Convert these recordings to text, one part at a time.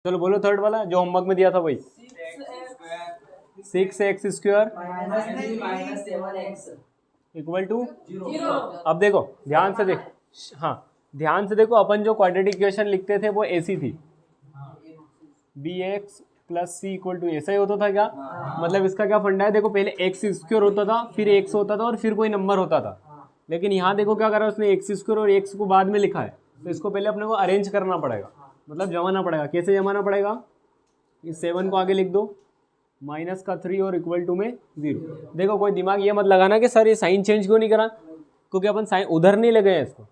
चलो बोलो थर्ड वाला जो होमवर्क में दिया था वही। 6x² equal to 0। अब देखो ध्यान से देखो, हाँ ध्यान से देखो, अपन जो क्वाड्रेटिक इक्वेशन लिखते थे वो ऐसी थी, bx + c = ऐसा ही होता था क्या? मतलब इसका क्या फंडा है, देखो पहले x² होता था, फिर x होता था और फिर कोई नंबर होता था। लेकिन यहाँ देखो क्या करा उसने, x² और x को बाद में लिखा है, तो इसको पहले अपने को अरेंज करना पड़ेगा, मतलब जमाना पड़ेगा। कैसे जमाना पड़ेगा? इस 7 को आगे लिख दो, -3 और इक्वल टू में 0। देखो कोई दिमाग ये मत लगाना कि सर ये साइन चेंज क्यों नहीं करा, क्योंकि अपन साइन उधर नहीं लगे हैं इसको।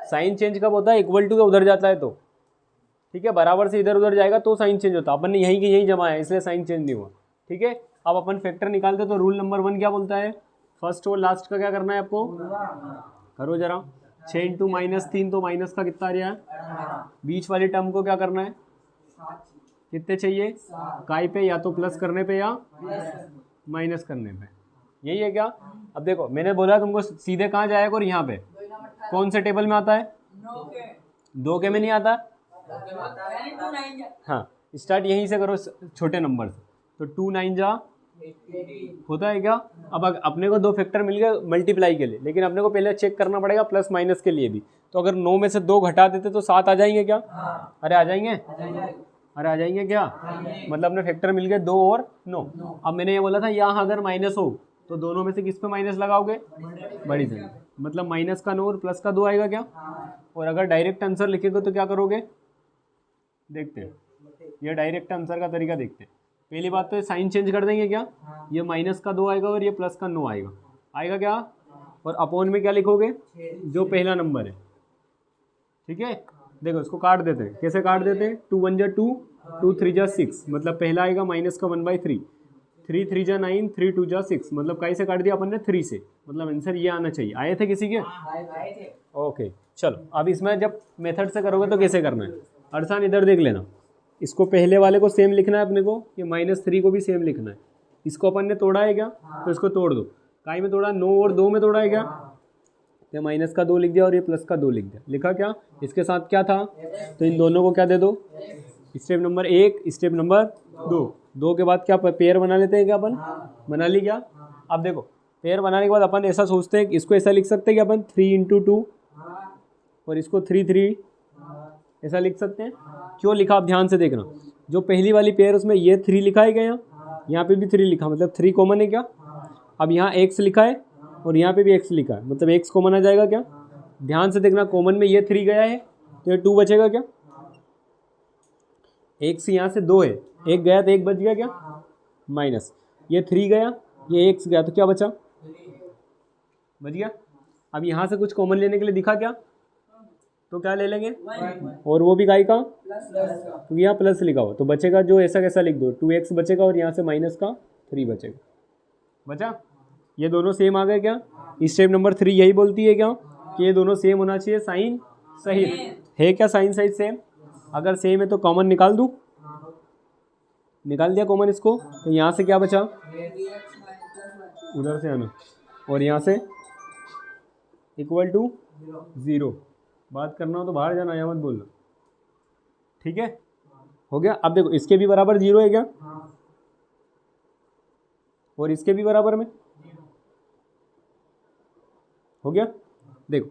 साइन चेंज कब होता है? इक्वल टू के उधर जाता है तो, ठीक है, बराबर से इधर उधर जाएगा तो साइन चेंज होता है। अपन ने यहीं की यहीं जमाया है इसलिए साइन चेंज नहीं हुआ, ठीक है। अब अपन फैक्टर निकालते तो रूल नंबर 1 क्या बोलता है? फर्स्ट और लास्ट का क्या करना है आपको? करो जरा। 6 × -3 तो माइनस का कितना आ रहा है? बीच वाली टर्म को क्या करना है? कितने चाहिए? काय पे, या तो प्लस करने पे या माइनस करने पे, यही है क्या? अब देखो मैंने बोला तुमको सीधे कहाँ जाएगा, और यहाँ पे कौन से टेबल में आता है? 2 के में नहीं आता। हाँ, स्टार्ट यहीं से करो छोटे नंबर से, तो 2 9 जा होता है क्या? अब अपने को 2 फैक्टर मिल गए मल्टीप्लाई के लिए, लेकिन अपने को पहले चेक करना पड़ेगा प्लस माइनस के लिए भी। तो अगर 9 में से 2 घटा देते तो 7 आ जाएंगे क्या? अरे आ जाएंगे, अरे आ जाएंगे क्या? मतलब अपने फैक्टर मिल गए 2 और 9। अब मैंने ये बोला था यहाँ अगर माइनस हो तो दोनों में से किस पे माइनस लगाओगे? बड़ी संख्या, मतलब माइनस का 9 और प्लस का 2 आएगा क्या? और अगर डायरेक्ट आंसर लिखेगे तो क्या करोगे? देखते हैं, ये डायरेक्ट आंसर का तरीका देखते हैं। पहली बात तो साइन चेंज कर देंगे क्या? ये माइनस का 2 आएगा और ये प्लस का 9 आएगा, आएगा क्या? और अपॉन में क्या लिखोगे? जो पहला नंबर है, ठीक है। देखो इसको काट देते हैं, कैसे काट देते हैं? 2 1 जा 2, 2 3 जा 6, मतलब पहला आएगा माइनस का 1/3, 3 3 जा 9, 3 2 जा 6, मतलब कई से काट दिया अपन ने? 3 से, मतलब आंसर ये आना चाहिए। आए थे किसी के? आए थे। ओके चलो, अब इसमें जब मेथड से करोगे तो कैसे करना है? अरसान इधर देख लेना, इसको पहले वाले को सेम लिखना है अपने को, ये -3 को भी सेम लिखना है। इसको अपन ने तोड़ा है क्या? तो इसको तोड़ दो। काई में तोड़ा? 9 और 2 में तोड़ा है क्या? ये माइनस का 2 लिख दिया और ये प्लस का 2 लिख दिया। लिखा क्या? इसके साथ क्या था? तो इन दोनों को क्या दे दो? Step number 1, step number 2। 2 के बाद क्या पेयर बना लेते हैं क्या अपन? बना ली क्या? अब देखो पेयर बनाने के बाद अपन ऐसा सोचते हैं, इसको ऐसा लिख सकते हैं कि अपन 3 × 2 और इसको 3 3 ऐसा लिख सकते हैं। क्यों लिखा आप ध्यान से देखना, जो पहली वाली पेयर उसमें ये 3 लिखा है क्या? यहाँ पे भी 3 लिखा, मतलब 3 कॉमन है क्या? अब यहाँ x लिखा है और यहाँ पे भी x लिखा है, मतलब x कॉमन आ जाएगा क्या? ध्यान से देखना, कॉमन में ये 3 गया है तो ये 2 बचेगा क्या? x यहाँ से 2 है, 1 गया तो 1 बच गया क्या? माइनस ये 3 गया, ये x गया तो क्या बचा? बच गया। अब यहाँ से कुछ कॉमन लेने के लिए दिखा क्या? तो क्या ले लेंगे? और वो भी काय का? क्योंकि यहाँ प्लस लिखा हो तो बचेगा जो ऐसा कैसा लिख दो, 2x बचेगा और यहाँ से माइनस का 3 बचेगा। बचा? ये दोनों सेम आ गए क्या? स्टेप नंबर 3 यही बोलती है क्या कि ये दोनों सेम होना चाहिए, साइन सहित। है क्या साइन सहित सेम? अगर सेम है तो कॉमन निकाल दूँ? निकाल दिया कॉमन इसको, तो यहाँ से क्या बचा? उधर से आना, और यहाँ से इक्वल टू 0। बात करना हो तो बाहर जाना, यहाँ मत बोलना, ठीक है। हो गया। अब देखो इसके भी बराबर 0 है क्या? और इसके भी बराबर में हो गया। देखो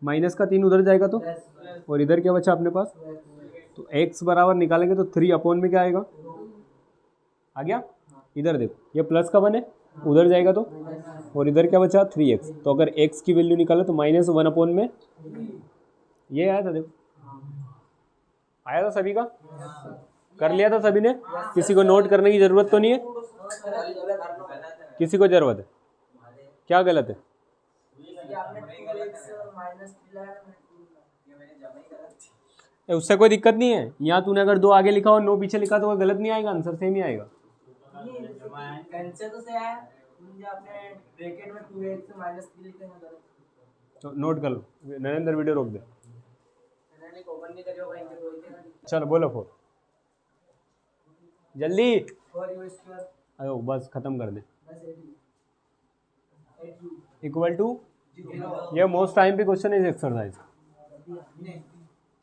माइनस का 3 उधर जाएगा तो, और इधर क्या बचा अपने पास? तो x बराबर निकालेंगे तो 3 अपॉन में क्या आएगा? आ गया। इधर देखो ये प्लस का 1 है, उधर जाएगा तो, और इधर क्या बचा? 3x। तो अगर x की वैल्यू निकाले तो -1 अपॉन में ये आया था। देखो आया था सभी का? कर लिया था सभी ने? किसी को नोट करने की जरूरत तो नहीं है? किसी को जरूरत है? क्या गलत है? उससे कोई दिक्कत नहीं है। यहाँ तूने अगर 2 आगे लिखा और 9 पीछे लिखा तो कोई गलत नहीं आएगा, आंसर सेम ही आएगा। तो नोट कर लो, नरेंद्र वीडियो रोक दे। चलो बोलो 4 जल्दी। अयो बस खत्म कर दे। इक्वल टू, ये मोस्ट टाइम पे क्वेश्चन इज एक्सरसाइज,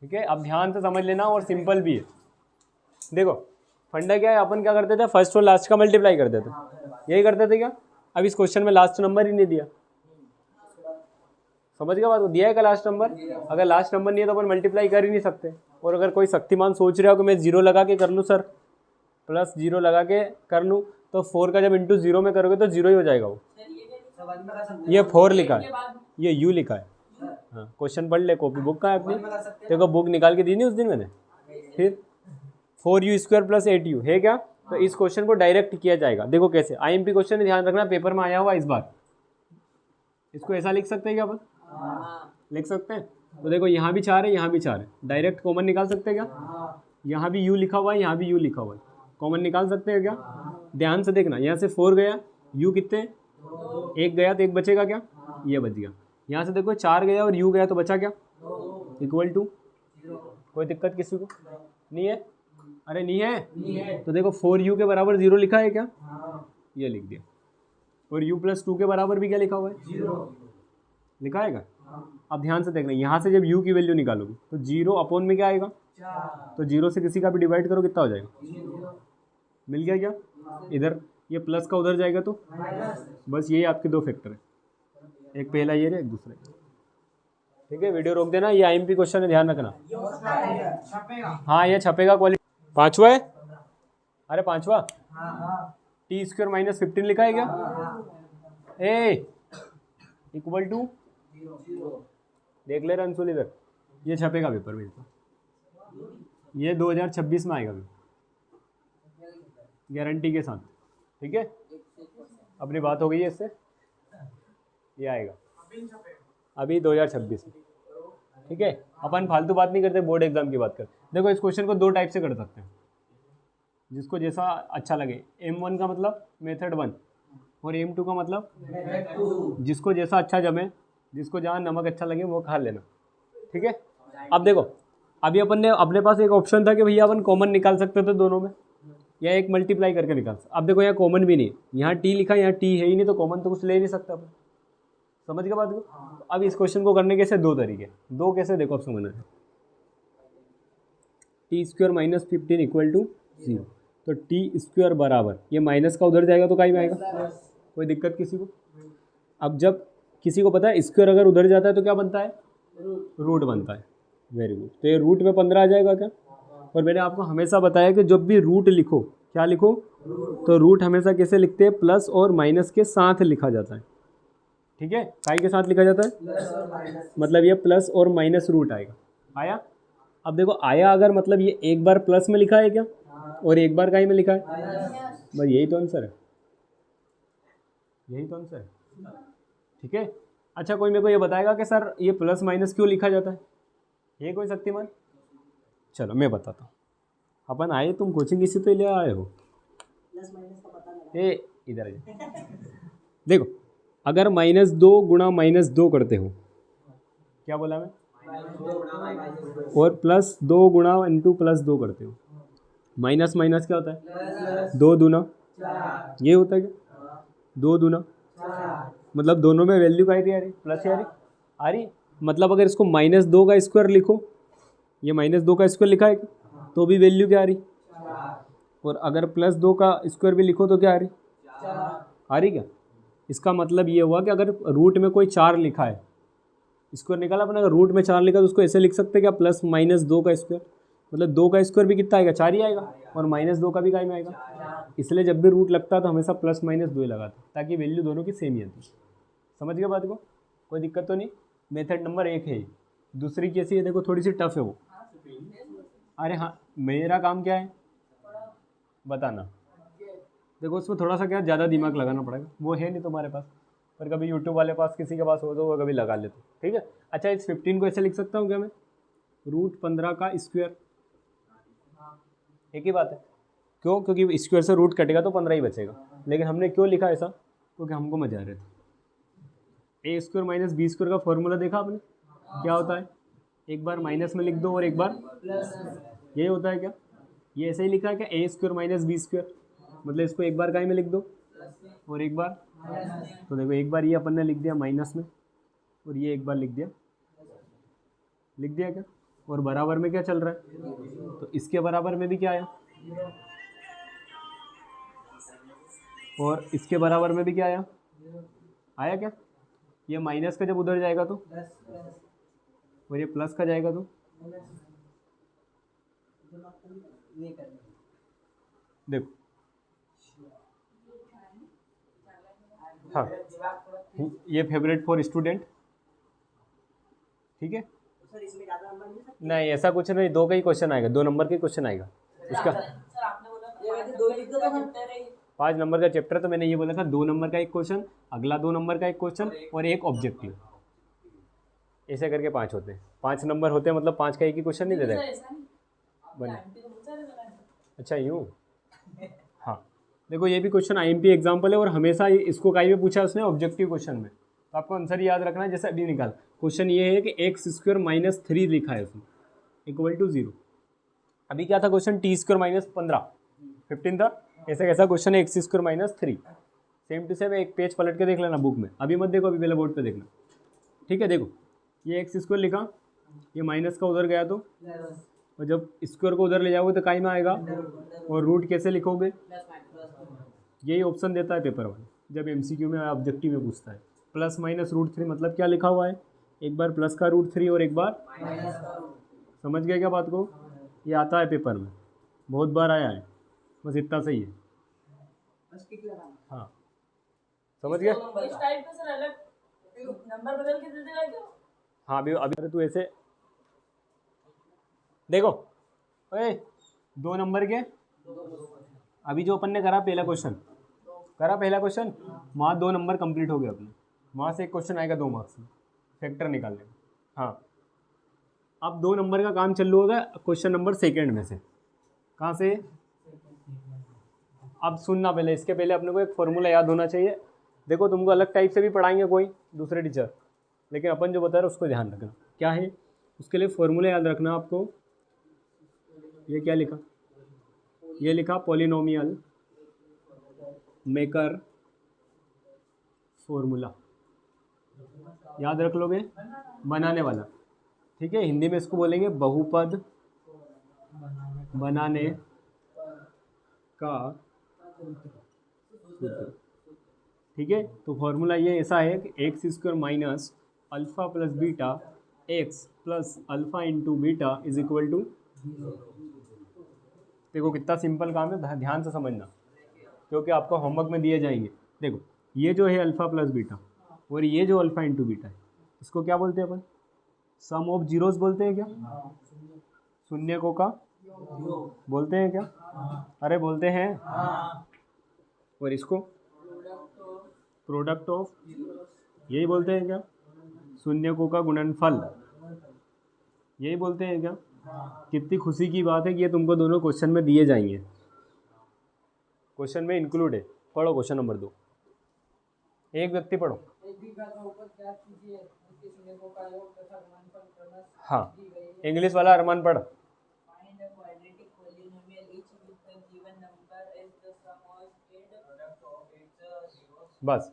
ठीक है। अब ध्यान से समझ लेना, और सिंपल भी है। देखो फंडा क्या है, अपन क्या करते थे, फर्स्ट और लास्ट का मल्टीप्लाई करते थे, यही करते थे क्या। अब इस क्वेश्चन में लास्ट नंबर ही नहीं दिया, समझ गया बात को, दिया है क्या लास्ट नंबर। अगर लास्ट नंबर नहीं है तो अपन मल्टीप्लाई कर ही नहीं सकते। और अगर कोई शक्तिमान सोच रहा हो कि मैं जीरो लगा के कर लूँ सर, प्लस जीरो लगा के कर लूँ, तो 4 का जब इंटू जीरो में करोगे तो जीरो ही हो जाएगा वो। ये 4 लिखा है, ये यू लिखा है। हाँ क्वेश्चन पढ़ ले, कॉपी बुक कहाँ है अपनी, देखो बुक निकाल के दी नहीं उस दिन मैंने। फिर 4u² + 8u है क्या, तो इस क्वेश्चन को डायरेक्ट किया जाएगा। देखो कैसे, IMP क्वेश्चन है, ध्यान रखना पेपर में आया हुआ इस बार। इसको ऐसा लिख सकते हैं क्या अपन, लिख सकते हैं। तो देखो यहाँ भी 4 है, यहाँ भी 4 है, डायरेक्ट कॉमन निकाल सकते हैं क्या। यहाँ भी u लिखा हुआ है, यहाँ भी u लिखा हुआ है, कॉमन निकाल सकते हैं क्या। ध्यान से देखना, यहाँ से 4 गया, u कितने, 1 गया तो 1 बचेगा क्या, ये बच गया। यहाँ से देखो 4 गया और u गया तो बचा क्या, =। कोई दिक्कत किसी को नहीं है, अरे नहीं है, तो देखो 4u के बराबर 0 लिखा है क्या, ये लिख दिया। और u + 2 के बराबर भी क्या लिखा हुआ है, 0 लिखा है क्या। अब ध्यान से देखना, यहाँ से जब u की वैल्यू निकालोगे तो 0 अपॉन में क्या आएगा, तो 0 से किसी का भी डिवाइड करो कितना हो जाएगा, मिल गया क्या। इधर ये प्लस का उधर जाएगा तो बस यही आपके दो फैक्टर है, एक पहला ये है एक दूसरा। ठीक है, वीडियो रोक देना, ये IMP क्वेश्चन है, ध्यान रखना। हाँ ये छपेगा, क्वालिटी 5वां है, अरे 5वां t² - 15 लिखा है क्या, ए =, देख ले रंसुल इधर, ये छपेगा पेपर में, ये 2026 में आएगा गारंटी के साथ। ठीक है, अपनी बात हो गई है इससे, ये आएगा अभी 2026 में। ठीक है, अपन फालतू बात नहीं करते, बोर्ड एग्जाम की बात करते। देखो इस क्वेश्चन को 2 टाइप से कर सकते हैं, जिसको जैसा अच्छा लगे। M1 का मतलब मेथड 1 और M2 का मतलब जिसको जैसा अच्छा जमे, जिसको जहाँ नमक अच्छा लगे वो खा लेना। ठीक है, अब देखो अभी अपन ने अपने पास एक ऑप्शन था कि भैया अपन कॉमन निकाल सकते थे दोनों में, या एक मल्टीप्लाई करके निकाल सकते। अब देखो यहाँ कॉमन भी नहीं, यहाँ t लिखा, यहाँ t है ही नहीं, तो कॉमन तो कुछ ले नहीं सकता अपन, समझ गए बात को। अब इस क्वेश्चन को करने के से 2 तरीके, 2 कैसे देखो, अब समझना है। t² - 15 = 0, तो t² बराबर, ये माइनस का उधर जाएगा तो कहीं में आएगा, कोई दिक्कत किसी को। अब जब किसी को पता है स्क्वायर अगर उधर जाता है तो क्या बनता है, रूट बनता है, वेरी गुड। तो ये रूट में 15 आ जाएगा क्या। और मैंने आपको हमेशा बताया कि जब भी रूट लिखो, क्या लिखो, तो रूट हमेशा कैसे लिखते हैं, प्लस और माइनस के साथ लिखा जाता है। ठीक है, काई के साथ लिखा जाता है, मतलब ये प्लस और माइनस रूट आएगा, आया। अब देखो आया अगर, मतलब ये एक बार प्लस में लिखा है क्या, और एक बार काई में लिखा है, बस यही तो आंसर है, यही तो आंसर है। ठीक है, अच्छा कोई मेरे को ये बताएगा कि सर ये प्लस माइनस क्यों लिखा जाता है, ये कोई शक्तिमान। चलो मैं बताता हूँ, अपन आए, तुम कोचिंग इसी तो ले आए हो, ए इधर देखो, अगर -2 गुणा -2 करते हो, क्या बोला मैं, और +2 गुणा इंटू +2 करते हो, माइनस माइनस क्या होता है, 2 दूना, ये होता है क्या, 2 दूना, मतलब दोनों में वैल्यू का आ रही, प्लस आ रही, मतलब अगर इसको -2 का स्क्वायर लिखो, ये -2 का स्क्वायर लिखा है तो भी वैल्यू क्या आ रही, और अगर +2 का स्क्वायर भी लिखो तो क्या आ रही क्या। इसका मतलब ये हुआ कि अगर रूट में कोई 4 लिखा है, स्क्वायर निकाला अपने, अगर रूट में 4 लिखा तो उसको ऐसे लिख सकते हैं क्या, +-2 का स्क्वायर, मतलब 2 का स्क्वायर भी कितना आएगा, 4 ही आएगा, और -2 का भी काय में आएगा। इसलिए जब भी रूट लगता है तो हमेशा +-2 ही लगाते, ताकि वैल्यू दोनों की सेम ही आती। समझ गए बात को, कोई दिक्कत तो नहीं। मेथड नंबर 1 है। दूसरी कैसी है, देखो थोड़ी सी टफ है वो। अरे हाँ, मेरा काम क्या है बताना, देखो उसमें थोड़ा सा क्या ज़्यादा दिमाग लगाना पड़ेगा, वो है नहीं तुम्हारे पास, पर कभी यूट्यूब वाले पास किसी के पास हो तो वो कभी लगा लेते। ठीक है, अच्छा इस 15 को ऐसे लिख सकता हूँ क्या मैं, √15 का स्क्वायर, एक ही बात है। क्यों, क्योंकि स्क्वायर से रूट कटेगा तो 15 ही बचेगा। लेकिन हमने क्यों लिखा ऐसा, क्योंकि हमको मजा आ रहे थे। a² - b² का फॉर्मूला देखा आपने, क्या होता है, एक बार माइनस में लिख दो और एक बार प्लस, यही होता है क्या। ये ऐसे ही लिखा है क्या, a² - b², मतलब इसको एक बार काई में लिख दो और एक बार, तो देखो एक बार ये अपन ने लिख दिया माइनस में, और ये एक बार लिख दिया क्या, और बराबर में क्या चल रहा है, तो इसके बराबर में भी क्या आया और इसके बराबर में भी क्या आया, आया क्या, ये माइनस का जब उधर जाएगा तो, और ये प्लस का जाएगा तो, देखो हाँ, ये फेवरेट फॉर स्टूडेंट, ठीक है। नहीं ऐसा कुछ नहीं, 2 का ही क्वेश्चन आएगा, 2 नंबर का क्वेश्चन आएगा उसका। 5 नंबर का चैप्टर, तो मैंने ये बोला था 2 नंबर का एक क्वेश्चन, अगला 2 नंबर का एक क्वेश्चन और एक ऑब्जेक्टिव, ऐसे करके 5 होते हैं। 5 नंबर होते हैं, मतलब 5 का एक ही क्वेश्चन नहीं दे रहे बने। अच्छा यूँ, हाँ देखो ये भी क्वेश्चन आईएमपी एग्जाम्पल है, और हमेशा इसको कहीं भी पूछा उसने ऑब्जेक्टिव क्वेश्चन में, तो आपको आंसर याद रखना है। जैसे अभी निकाल क्वेश्चन ये है कि x² - 3 लिखा है उसमें इक्वल टू 0। अभी क्या था क्वेश्चन, t² - 15 15 था, ऐसा कैसा क्वेश्चन है x² - 3। सेम टू सेम एक पेज पलट के देख लेना बुक में, अभी मत देखो, अभी पहले बोर्ड पे देखना, ठीक है। देखो ये x² लिखा, ये माइनस का उधर गया तो, और जब स्क्वायर को उधर ले जाओगे तो काई में आएगा, और रूट कैसे लिखोगे, यही ऑप्शन देता है पेपर वाला जब एमसीक्यू में ऑब्जेक्टिव में पूछता है। +- √3 मतलब क्या लिखा हुआ है, एक बार प्लस का √3 और एक बार, समझ गए क्या बात को, ये आता है पेपर में, बहुत बार आया है, बस इतना सही है। हाँ समझ गया। हाँ अभी तू ऐसे देखो, ओए 2 नंबर के, अभी जो अपन ने करा पहला क्वेश्चन, वहाँ 2 नंबर कंप्लीट हो गए अपने, वहाँ से एक क्वेश्चन आएगा 2 मार्क्स में, फैक्टर निकालने में। हाँ अब 2 नंबर का काम चालू होगा क्वेश्चन नंबर 2 में से, कहाँ से, अब सुनना पहले, इसके पहले अपने को एक फॉर्मूला याद होना चाहिए। देखो तुमको अलग टाइप से भी पढ़ाएंगे कोई दूसरे टीचर, लेकिन अपन जो बता रहे हैं उसको ध्यान रखना क्या है, उसके लिए फॉर्मूला याद रखना आपको। ये क्या लिखा, ये लिखा पॉलिनोमियल मेकर फॉर्मूला, याद रख लोगे, बनाने वाला, ठीक है। हिंदी में इसको बोलेंगे बहुपद बनाने का सूत्र, ठीक है। तो फॉर्मूला ये ऐसा है कि x² - alpha + beta x + alpha × beta is equal to, देखो कितना सिंपल काम है, ध्यान से समझना क्योंकि आपको होमवर्क में दिए जाएंगे। देखो ये जो है अल्फ़ा + बीटा, और ये जो अल्फ़ा × बीटा है, इसको क्या बोलते हैं अपन, सम ऑफ जीरोस बोलते हैं क्या, शून्यकों का बोलते हैं क्या, अरे बोलते हैं। और इसको प्रोडक्ट ऑफ, यही बोलते हैं क्या, शून्यकों का गुणनफल, यही बोलते हैं क्या। कितनी खुशी की बात है कि ये तुमको दोनों क्वेश्चन में दिए जाएंगे, क्वेश्चन में इंक्लूड है। पढ़ो क्वेश्चन नंबर 2, एक व्यक्ति पढ़ो। हाँ इंग्लिश वाला अरमान पढ़। बस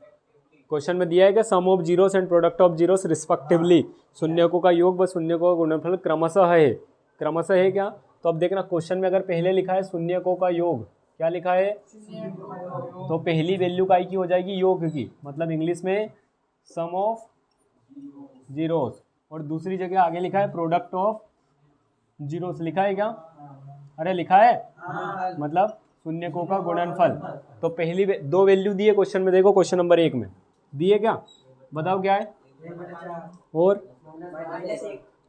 क्वेश्चन में दिया है कि sum of zeros and product of zeros respectively, शून्यकों का योग व शून्यकों का गुणनफल क्रमशः है, क्रमशः है क्या। तो अब देखना क्वेश्चन में अगर पहले लिखा है शून्यकों का योग, क्या लिखा है, तो पहली वैल्यू काय की हो जाएगी, योग की, मतलब इंग्लिश में सम ऑफ जीरोस, और दूसरी जगह आगे लिखा है प्रोडक्ट ऑफ जीरोस, लिखा है क्या, अरे लिखा है, मतलब शून्यकों का गुणनफल। तो पहली 2 वैल्यू दिए क्वेश्चन में, देखो क्वेश्चन नंबर 1 में दिए क्या, बताओ क्या है, और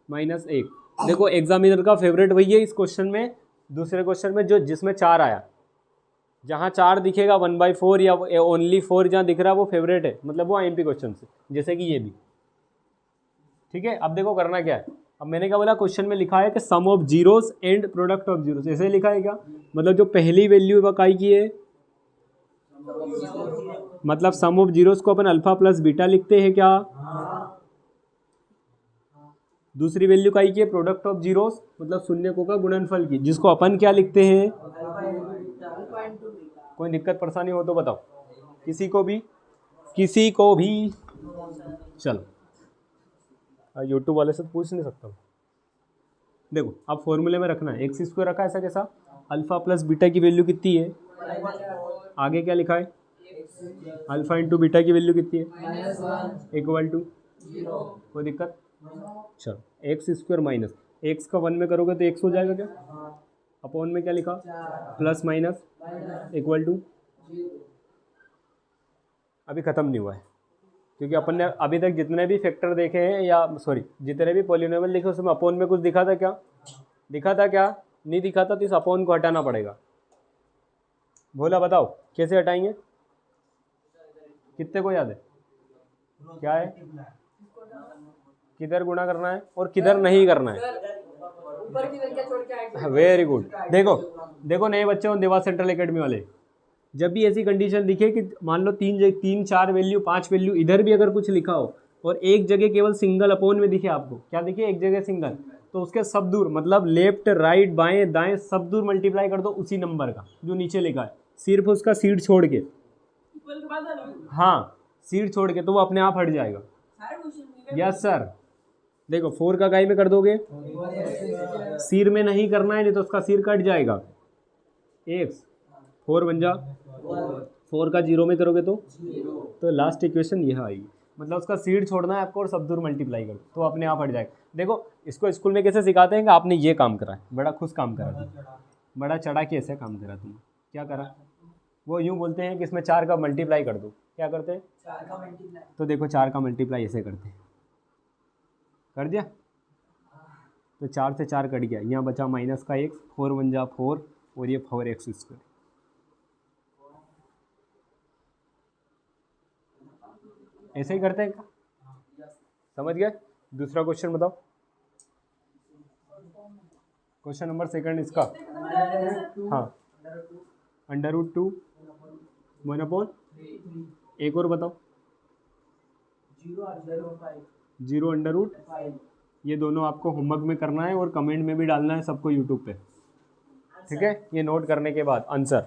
-1। देखो एग्जामिनर का फेवरेट वही है इस क्वेश्चन में, दूसरे क्वेश्चन में जो जिसमें 4 आया, जहाँ 4 दिखेगा 1/4 या ओनली 4 जहाँ दिख रहा है वो फेवरेट है, मतलब वो आईएमपी क्वेश्चन से, जैसे कि ये भी, ठीक है। अब देखो करना क्या है, अब मैंने क्या बोला, क्वेश्चन में लिखा है कि sum of zeros and product of zeros, ऐसे लिखा है क्या, मतलब जो पहली वैल्यू इकाई की है, मतलब सम ऑफ जीरोस को अपन अल्फा + बीटा लिखते हैं क्या, दूसरी वैल्यू इकाई की है प्रोडक्ट ऑफ जीरोस, मतलब शून्यकों का गुणनफल की, जिसको अपन क्या लिखते हैं, कोई दिक्कत परेशानी हो तो बताओ, किसी को भी चलो यूट्यूब वाले से पूछ नहीं सकता हूँ। देखो अब फॉर्मूले में रखना है, x² रखा ऐसा कैसा, अल्फ़ा प्लस बीटा की वैल्यू कितनी है, आगे क्या लिखा है, अल्फ़ा इंटू बीटा की वैल्यू कितनी है, इक्वल टू, कोई दिक्कत, चलो एक्स स्क्वायर माइनस एक्स का 1 में करोगे तो एक्स हो जाएगा क्या, अपॉन में क्या लिखा, प्लस माइनस इक्वल टू, अभी ख़त्म नहीं हुआ है क्योंकि अपन ने अभी तक जितने भी फैक्टर देखे हैं, या सॉरी जितने भी पॉलिनोमियल देखे उसमें अपॉन में कुछ दिखा था क्या, दिखा था क्या, नहीं दिखा था, तो इस अपॉन को हटाना पड़ेगा। भोला बताओ कैसे हटाएंगे, कितने को याद है, क्या है, किधर गुणा करना है और किधर नहीं करना है, वेरी गुड। देखो देखो नए बच्चे हो देवा सेंट्रल एकेडमी वाले, जब भी ऐसी कंडीशन दिखे कि मान लो 3 4 वैल्यू 5 वैल्यू इधर भी अगर कुछ लिखा हो और एक जगह केवल सिंगल अपॉन में दिखे आपको, क्या दिखे, एक जगह सिंगल, तो उसके सब दूर मतलब लेफ्ट राइट बाएं दाएं सब दूर मल्टीप्लाई कर दो उसी नंबर का जो नीचे लिखा है, सिर्फ उसका सीड छोड़ के, हाँ सीड छोड़ के, तो वो अपने आप हट जाएगा। यस सर, देखो 4 का काई में कर दोगे, सिर में नहीं करना है, नहीं तो उसका सिर कट जाएगा, एक्स 4 बन जा, 4 का 0 में करोगे तो लास्ट इक्वेशन यह आएगी, मतलब उसका सीड छोड़ना है आपको और सब दूर मल्टीप्लाई करो तो अपने आप हट जाएगा। देखो इसको स्कूल में कैसे सिखाते हैं कि आपने ये काम करा है, बड़ा खुश काम करा तुम, बड़ा चढ़ा के ऐसे काम करा तुम, क्या करा, वो यूँ बोलते हैं कि इसमें 4 का मल्टीप्लाई कर दो, क्या करते हैं, 4 का मल्टीप्लाई, तो देखो 4 का मल्टीप्लाई ऐसे करते हैं, कर दिया, तो 4 से 4 कट गया, यहाँ बचा माइनस का एक्स, 4 बन जा 4 और ये 4x स्क्वायर, ऐसे ही करते हैं, समझ गए। दूसरा क्वेश्चन बताओ, क्वेश्चन नंबर 2 इसका, हाँ √2 1/, एक और बताओ, 0√5, ये दोनों आपको होमवर्क में करना है और कमेंट में भी डालना है सबको यूट्यूब पे, ठीक है, ये नोट करने के बाद आंसर